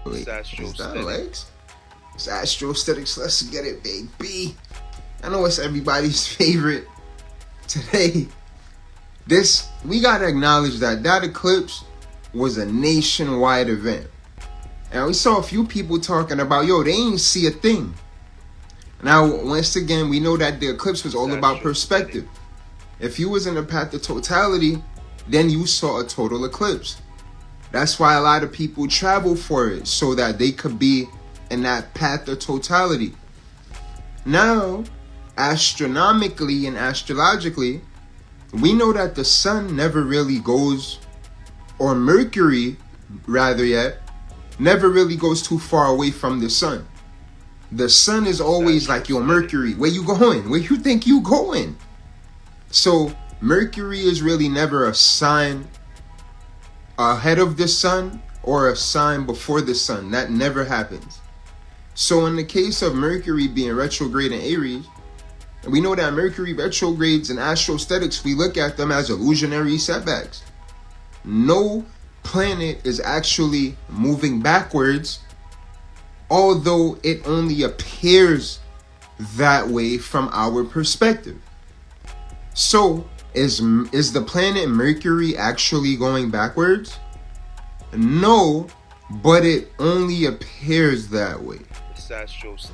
Is that legs? It's Astrostetics. Let's get it, baby. I know it's everybody's favorite. Today, we gotta acknowledge that eclipse was a nationwide event. And we saw a few people talking about, they ain't see a thing. Now, once again, we know that the eclipse was all about perspective. If you was in the path of totality, then you saw a total eclipse. That's why a lot of people travel for it, so that they could be in that path of totality. Now, astronomically and astrologically, we know that the sun never really goes, or Mercury, rather yet, never really goes too far away from the sun. The sun is always like, Mercury, where you going? Where you think you going? So Mercury is really never a sign ahead of the sun or a sign before the sun. That never happens. So in the case of Mercury being retrograde in Aries, we know that Mercury retrogrades in Astrostetics, we look at them as illusionary setbacks. No planet is actually moving backwards, although it only appears that way from our perspective. So, is the planet Mercury actually going backwards? No, but it only appears that way.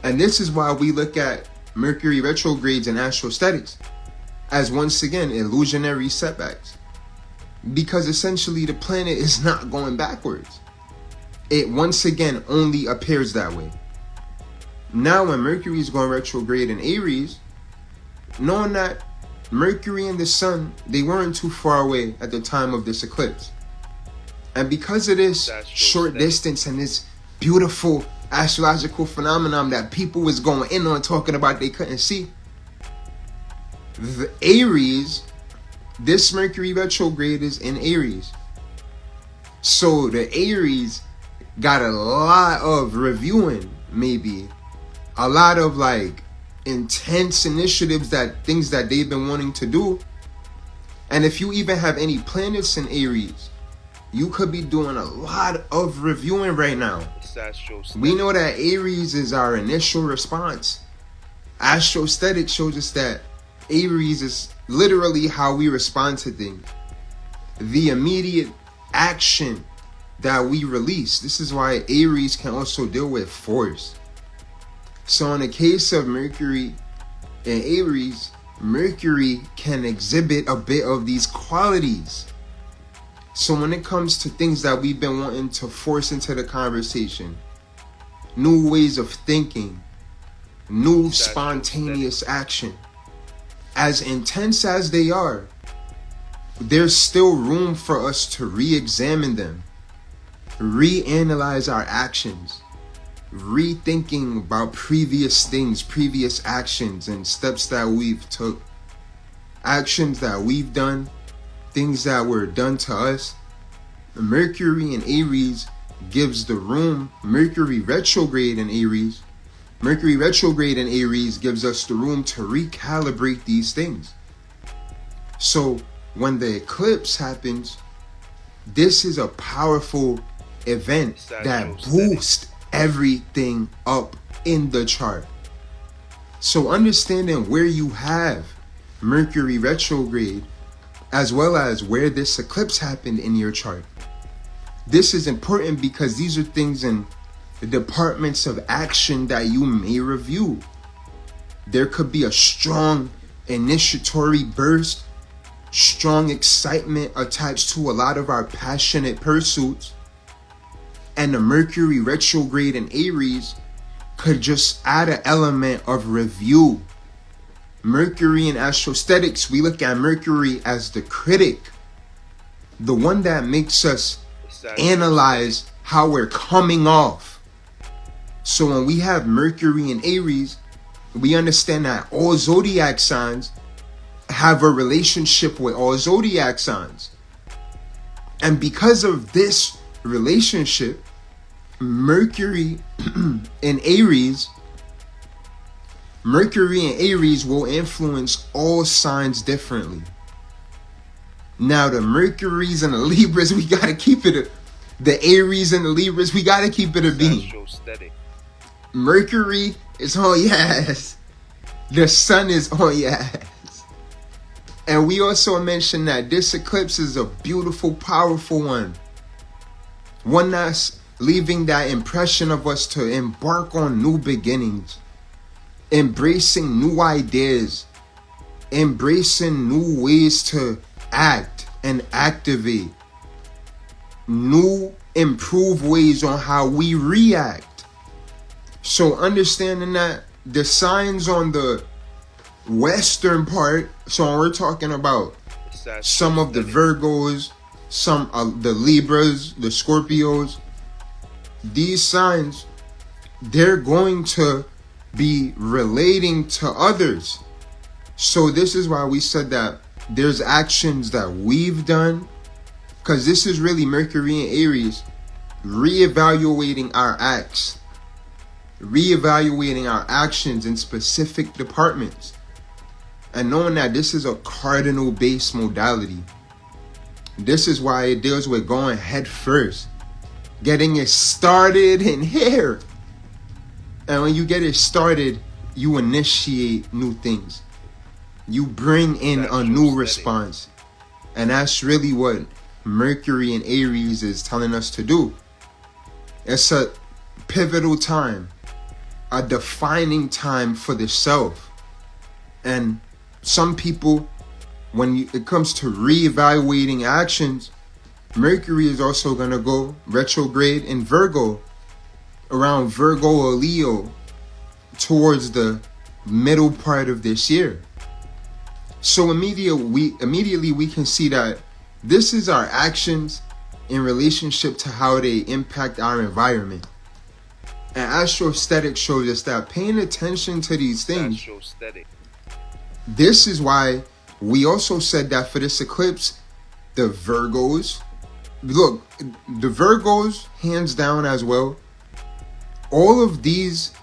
And this is why we look at Mercury retrogrades and astrostetics as, once again, illusionary setbacks. Because essentially the planet is not going backwards. It once again only appears that way. Now when Mercury is going retrograde in Aries, knowing that Mercury and the sun, they weren't too far away at the time of this eclipse. And because of this short distance and this beautiful astrological phenomenon that people was going in on talking about they couldn't see, the Aries, this Mercury retrograde is in Aries. So the Aries got a lot of reviewing, maybe a lot of intense initiatives, things that they've been wanting to do. And if you even have any planets in Aries, you could be doing a lot of reviewing right now. We know that Aries is our initial response. Astrostetics shows us that Aries is literally how we respond to things. The immediate action that we release. This is why Aries can also deal with force. So in the case of Mercury and Aries, Mercury can exhibit a bit of these qualities. So when it comes to things that we've been wanting to force into the conversation, new ways of thinking, new spontaneous action, as intense as they are, there's still room for us to re-examine them, reanalyze our actions, rethinking about previous things, previous actions and steps that we've took, actions that we've done, things that were done to us. Mercury in Aries gives the room. Mercury retrograde in Aries gives us the room to recalibrate these things. So when the eclipse happens, this is a powerful event that boosts everything up in the chart. So understanding where you have Mercury retrograde, as well as where this eclipse happened in your chart, this is important because these are things in the departments of action that you may review. There could be a strong initiatory burst, strong excitement attached to a lot of our passionate pursuits. And the Mercury retrograde in Aries could just add an element of review. Mercury in Astrostetics, we look at Mercury as the critic, the one that makes us analyze how we're coming off. So when we have Mercury in Aries, we understand that all zodiac signs have a relationship with all zodiac signs. And because of this relationship, Mercury in Aries will influence all signs differently. Now the Mercuries and the Libras, we gotta keep it The Aries and the Libras, we gotta keep it a beam. Mercury is on your ass. The sun is on your ass. And we also mentioned that this eclipse is a beautiful, powerful one. One that's leaving that impression of us to embark on new beginnings. Embracing new ideas. Embracing new ways to act and activate. New improved ways on how we react. So understanding that the signs on the western part, so we're talking about some of the Virgos, some of the Libras, the Scorpios, these signs, they're going to be relating to others. So this is why we said that there's actions that we've done, because this is really Mercury and Aries reevaluating our acts, reevaluating our actions in specific departments, and knowing that this is a cardinal based modality. This is why it deals with going head first, getting it started in here. And when you get it started, you initiate new things. You bring in a new response. And that's really what Mercury and Aries is telling us to do. It's a pivotal time, a defining time for the self. And some people, when it comes to reevaluating actions, Mercury is also going to go retrograde in Virgo, around Virgo or Leo, towards the middle part of this year. So immediately we can see that this is our actions in relationship to how they impact our environment. And Astrostetics shows us that paying attention to these things, this is why we also said that for this eclipse, the Virgos, look, the Virgos, hands down as well, all of these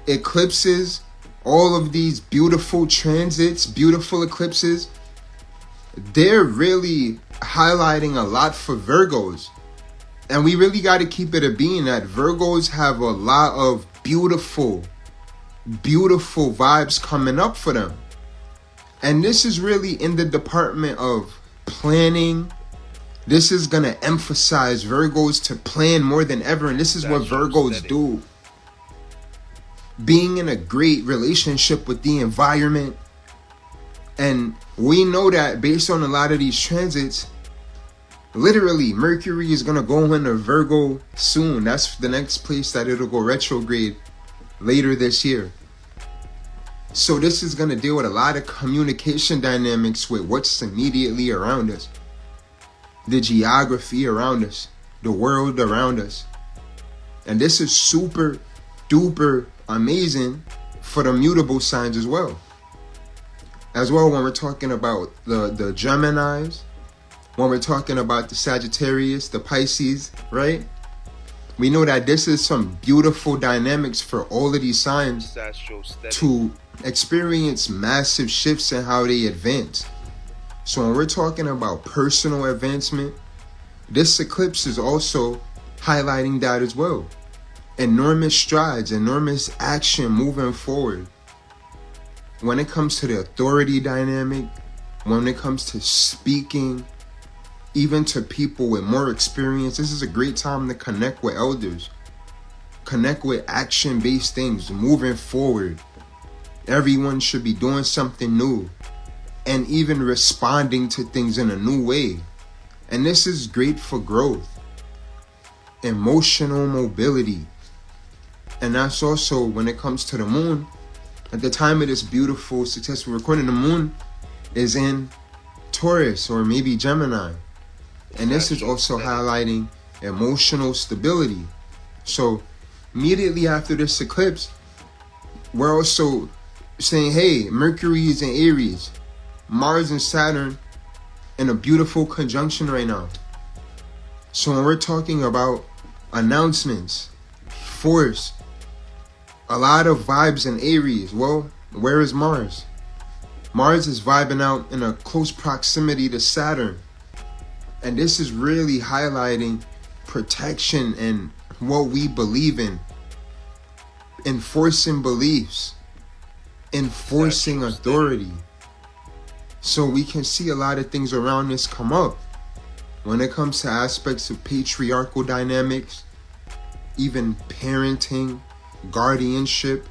eclipses, all of these beautiful transits, beautiful eclipses, they're really highlighting a lot for Virgos. And we really got to keep it a being that Virgos have a lot of beautiful, beautiful vibes coming up for them. And this is really in the department of planning. This is going to emphasize Virgos to plan more than ever. And this is what Virgos do. Being in a great relationship with the environment. And we know that based on a lot of these transits, literally Mercury is going to go into Virgo soon. That's the next place that it'll go retrograde later this year. So this is going to deal with a lot of communication dynamics with what's immediately around us. The geography around us. The world around us. And this is super duper amazing for the mutable signs as well. As well, when we're talking about the Geminis, when we're talking about the Sagittarius, the Pisces, right? We know that this is some beautiful dynamics for all of these signs to experience massive shifts in how they advance. So when we're talking about personal advancement, this eclipse is also highlighting that as well. Enormous strides, enormous action moving forward. When it comes to the authority dynamic, when it comes to speaking, even to people with more experience, this is a great time to connect with elders. Connect with action-based things, moving forward. Everyone should be doing something new and even responding to things in a new way. And this is great for growth, emotional mobility. And that's also when it comes to the moon. At the time of this beautiful, successful recording, the moon is in Taurus or maybe Gemini. And this is also highlighting emotional stability. So immediately after this eclipse, we're also saying, hey, Mercury is in Aries, Mars and Saturn in a beautiful conjunction right now. So when we're talking about announcements, force, a lot of vibes in Aries. Well, where is Mars? Mars is vibing out in a close proximity to Saturn. And this is really highlighting protection and what we believe in, enforcing beliefs, enforcing authority. So we can see a lot of things around us come up. When it comes to aspects of patriarchal dynamics, even parenting, guardianship,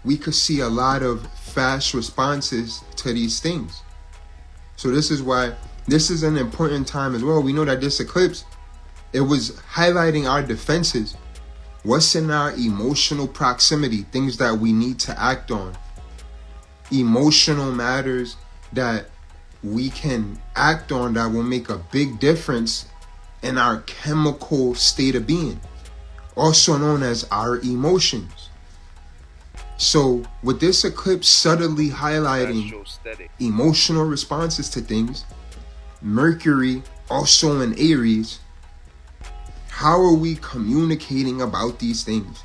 we could see a lot of fast responses to these things. So this is why this is an important time as well. We know that this eclipse, it was highlighting our defenses. What's in our emotional proximity, things that we need to act on. Emotional matters that we can act on that will make a big difference in our chemical state of being, also known as our emotions. So with this eclipse subtly highlighting emotional responses to things, Mercury also in Aries, how are we communicating about these things?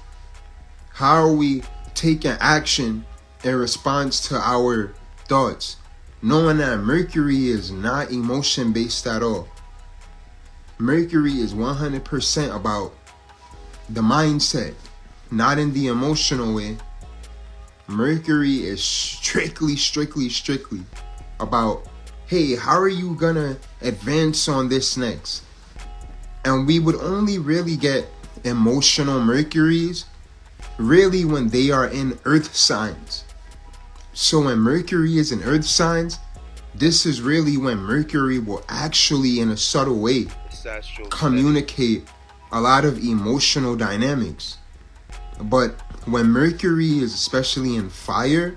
How are we taking action in response to our thoughts? Knowing that Mercury is not emotion based at all. Mercury is 100% about the mindset, not in the emotional way. Mercury is strictly about, hey, how are you gonna advance on this next? And we would only really get emotional Mercuries really when they are in earth signs. So when Mercury is in earth signs, this is really when Mercury will actually, in a subtle way, communicate a lot of emotional dynamics. But when Mercury is especially in fire,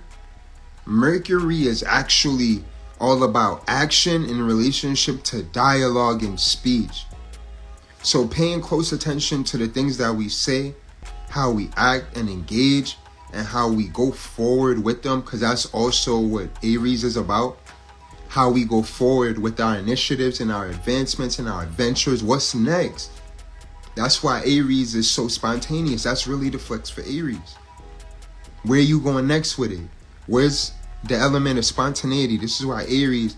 Mercury is actually all about action in relationship to dialogue and speech. So paying close attention to the things that we say, how we act and engage, and how we go forward with them, because that's also what Aries is about. How we go forward with our initiatives and our advancements and our adventures. What's next? That's why Aries is so spontaneous. That's really the flex for Aries. Where are you going next with it? Where's the element of spontaneity? This is why Aries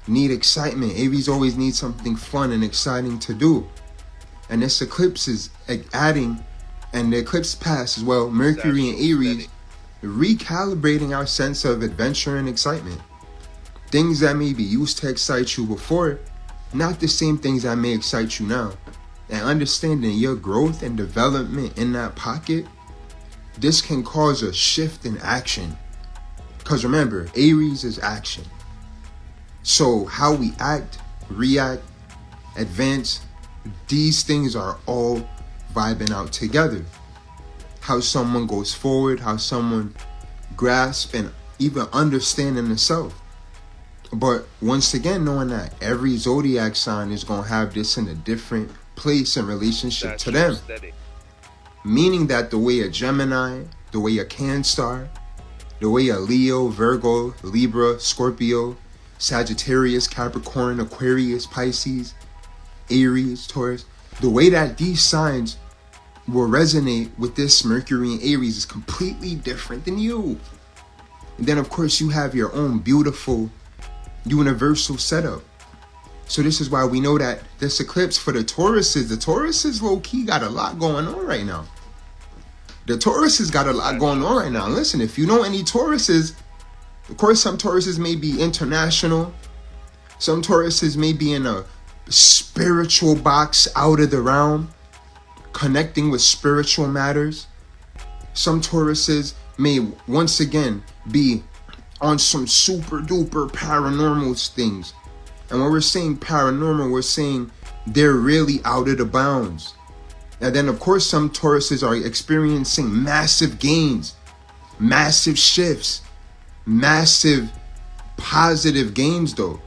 need excitement. Aries always needs something fun and exciting to do. And this eclipse is adding, and the eclipse past as well, Mercury and Aries, recalibrating our sense of adventure and excitement. Things that maybe used to excite you before, not the same things that may excite you now. And understanding your growth and development in that pocket, this can cause a shift in action. Because remember, Aries is action. So how we act, react, advance, these things are all vibing out together. How someone goes forward, how someone grasps and even understanding the self. But once again, knowing that every zodiac sign is going to have this in a different place in relationship to them. Meaning that the way a Gemini, the way a Cancer, the way a Leo, Virgo, Libra, Scorpio, Sagittarius, Capricorn, Aquarius, Pisces, Aries, Taurus, the way that these signs will resonate with this Mercury and Aries is completely different than you. And then of course you have your own beautiful universal setup. So this is why we know that this eclipse for the Tauruses low-key got a lot going on right now. The Tauruses got a lot going on right now. Listen, if you know any Tauruses, of course some Tauruses may be international. Some Tauruses may be in a spiritual box out of the realm, connecting with spiritual matters. Some Tauruses may once again be on some super duper paranormal things. And when we're saying paranormal, we're saying they're really out of the bounds. And then of course some Tauruses are experiencing massive gains, massive shifts, massive positive gains though.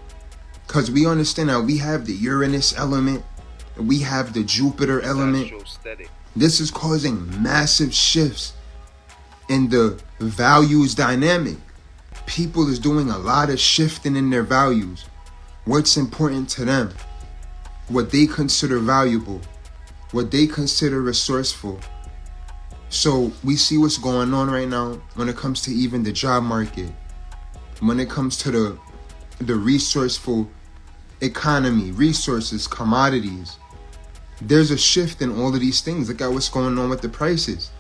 Because we understand that we have the Uranus element, we have the Jupiter element. This is causing massive shifts in the values dynamic. People is doing a lot of shifting in their values. What's important to them, what they consider valuable, what they consider resourceful. So we see what's going on right now when it comes to even the job market, when it comes to the resourceful economy, resources, commodities. there's a shift in all of these things. Look at what's going on with the prices.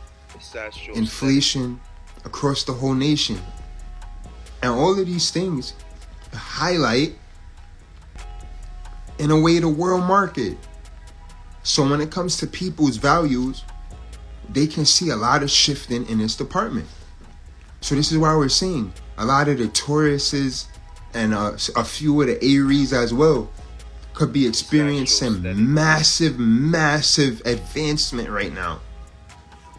Inflation across the whole nation. And all of these things highlight, in a way, the world market. So when it comes to people's values, they can see a lot of shifting in this department. So this is why we're seeing a lot of the Tauruses and a few of the Aries as well could be experiencing massive advancement right now.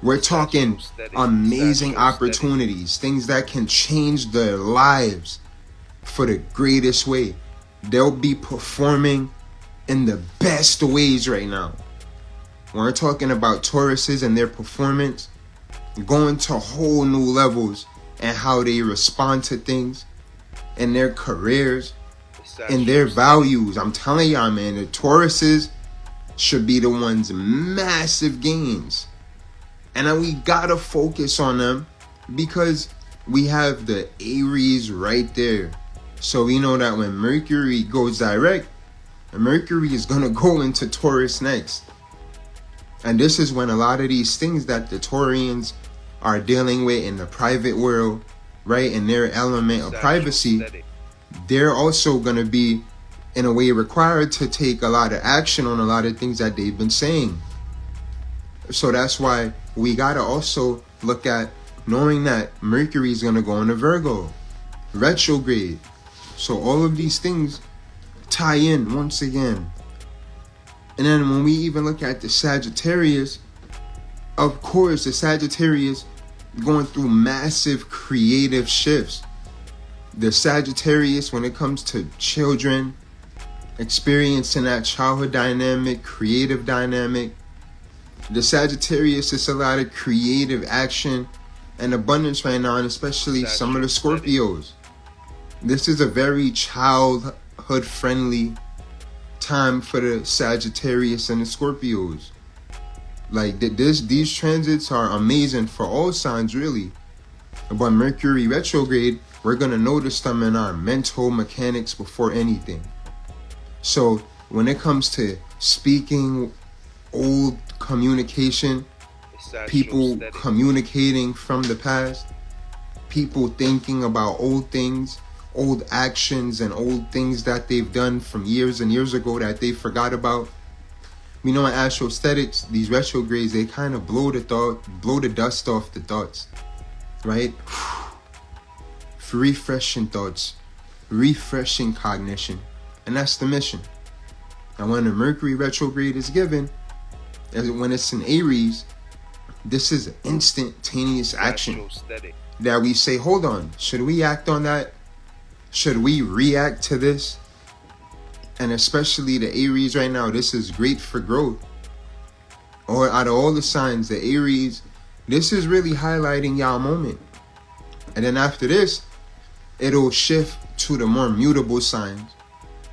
We're talking amazing opportunities, things that can change their lives for the greatest way. They'll be performing in the best ways right now. When we're talking about Tauruses and their performance, going to whole new levels and how they respond to things in their careers, in their values. I'm telling y'all, man, the Tauruses should be the ones massive gains. And then we gotta focus on them because we have the Aries right there. So we know that when Mercury goes direct, Mercury is gonna go into Taurus next. And this is when a lot of these things that the Taurians are dealing with in the private world, right, in their element of privacy, they're also gonna be, in a way, required to take a lot of action on a lot of things that they've been saying. So that's why we gotta also look at knowing that Mercury is gonna go into Virgo, retrograde. So all of these things tie in once again. And then when we even look at the Sagittarius, of course, the Sagittarius going through massive creative shifts. The Sagittarius, when it comes to children, experiencing that childhood dynamic, creative dynamic. The Sagittarius is a lot of creative action and abundance right now, and especially some of the Scorpios. This is a very childhood friendly time for the Sagittarius and the Scorpios. Like these transits are amazing for all signs, really. But Mercury retrograde, we're gonna notice them in our mental mechanics before anything. So when it comes to speaking, old communication, people communicating from the past, people thinking about old things, old actions and old things that they've done from years and years ago that they forgot about. We know in Astrostetics, these retrogrades, they kind of blow the dust off the thoughts, right? Refreshing thoughts, refreshing cognition, and that's the mission. And when the Mercury retrograde is given, when it's in Aries, this is instantaneous action that we say, hold on, should we act on that? Should we react to this? And especially the Aries right now, this is great for growth. Or out of all the signs, the Aries, this is really highlighting y'all moment. And then after this, it'll shift to the more mutable signs,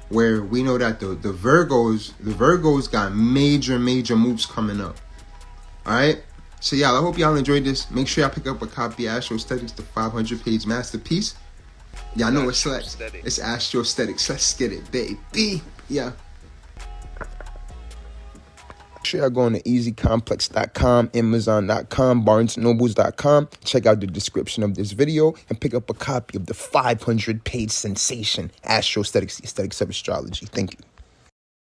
where we know that the Virgos got major moves coming up. All right. So y'all, I hope y'all enjoyed this. Make sure y'all pick up a copy of Astrostetics, the 500-page masterpiece. Y'all know what's next. It's Astrostetics. Let's get it, baby. Yeah. Make sure y'all go on to easycomplex.com, amazon.com, barnesnobles.com. Check out the description of this video and pick up a copy of the 500-page sensation, Astrostetics, the Aesthetics of Astrology. Thank you.